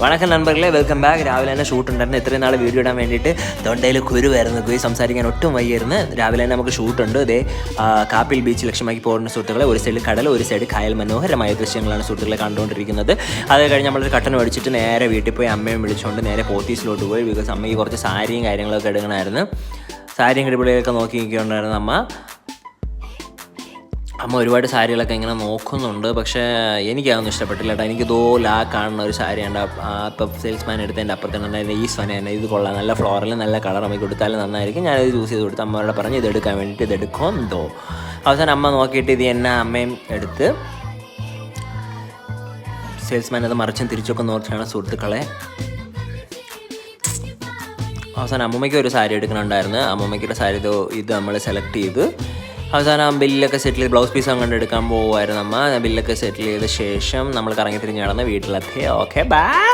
വണക്കം നண்பர்களே, welcome back. രാവിലെ തന്നെ ഷൂട്ട് ഉണ്ടായിരുന്നു. ഇത്രയും നാൾ വീഡിയോ ഇടാൻ വേണ്ടിയിട്ട് തൊണ്ടയിൽ കുരുവായിരുന്നു, പോയി സംസാരിക്കാൻ ഒട്ടും വയ്യായിരുന്നു. രാവിലെ തന്നെ നമുക്ക് ഷൂട്ടുണ്ട്. ഇതേ കാപ്പിൽ ബീച്ച് ലക്ഷ്യമാക്കി പോകുന്ന സുഹൃത്തുക്കളെ, ഒരു സൈഡിൽ കടൽ, ഒരു സൈഡ് കായൽ, മനോഹരമായ ദൃശ്യങ്ങളാണ് സുഹൃത്തുക്കളെ കണ്ടുകൊണ്ടിരിക്കുന്നത്. അത് കഴിഞ്ഞ് നമ്മളൊരു കട്ടൻ മേടിച്ചിട്ട് നേരെ വീട്ടിൽ പോയി അമ്മയും വിളിച്ചുകൊണ്ട് നേരെ പോത്തീസിലോട്ട് പോയി. ബിക്കോസ് അമ്മയ്ക്ക് കുറച്ച് സാരിയും കാര്യങ്ങളൊക്കെ എടുക്കണമായിരുന്നു. സാരിയും കിടിപിളിയൊക്കെ നോക്കി നിൽക്കുന്നുണ്ടായിരുന്നു അമ്മ ഒരുപാട് സാരികളൊക്കെ ഇങ്ങനെ നോക്കുന്നുണ്ട്. പക്ഷേ എനിക്കതൊന്നും ഇഷ്ടപ്പെട്ടില്ല കേട്ടോ. എനിക്കിതുപോലെ കാണുന്ന ഒരു സാരിയുണ്ട്. ഇപ്പം സെയിൽസ്മാൻ എടുത്തതിൻ്റെ അപ്പുറത്തുണ്ടായിരുന്ന ഈ സ്വന തന്നെ, ഇത് കൊള്ളാം, നല്ല ഫ്ലോറൽ, നല്ല കളർ, അമ്മയ്ക്ക് കൊടുത്താലും നന്നായിരിക്കും. ഞാനത് ചൂസ് ചെയ്ത് കൊടുത്ത് അമ്മയോട് പറഞ്ഞ് ഇതെടുക്കാൻ വേണ്ടിയിട്ട് ഇതെടുക്കുമെന്തോ. അവസാനം അമ്മ നോക്കിയിട്ട് ഇത് എന്നെ അമ്മയും എടുത്ത് സെയിൽസ്മാൻ അത് മറിച്ചും തിരിച്ചൊക്കെ നോക്കിയാണ് സുഹൃത്തുക്കളെ. അവസാനം അമ്മമ്മയ്ക്ക് ഒരു സാരി എടുക്കണുണ്ടായിരുന്നു. അമ്മമ്മയ്ക്കുടെ സാരി ഇത് നമ്മൾ സെലക്ട് ചെയ്ത് അവസാനം ബില്ലൊക്കെ സെറ്റിൽ ചെയ്ത് ബ്ലൗസ് പീസ് അങ്ങോട്ട് എടുക്കാൻ പോകുമായിരുന്നു അമ്മ. ബില്ലൊക്കെ സെറ്റിൽ ചെയ്ത ശേഷം നമ്മൾ കറങ്ങി തിരിഞ്ഞ് നടന്ന് വീട്ടിലെത്തി. Okay, by.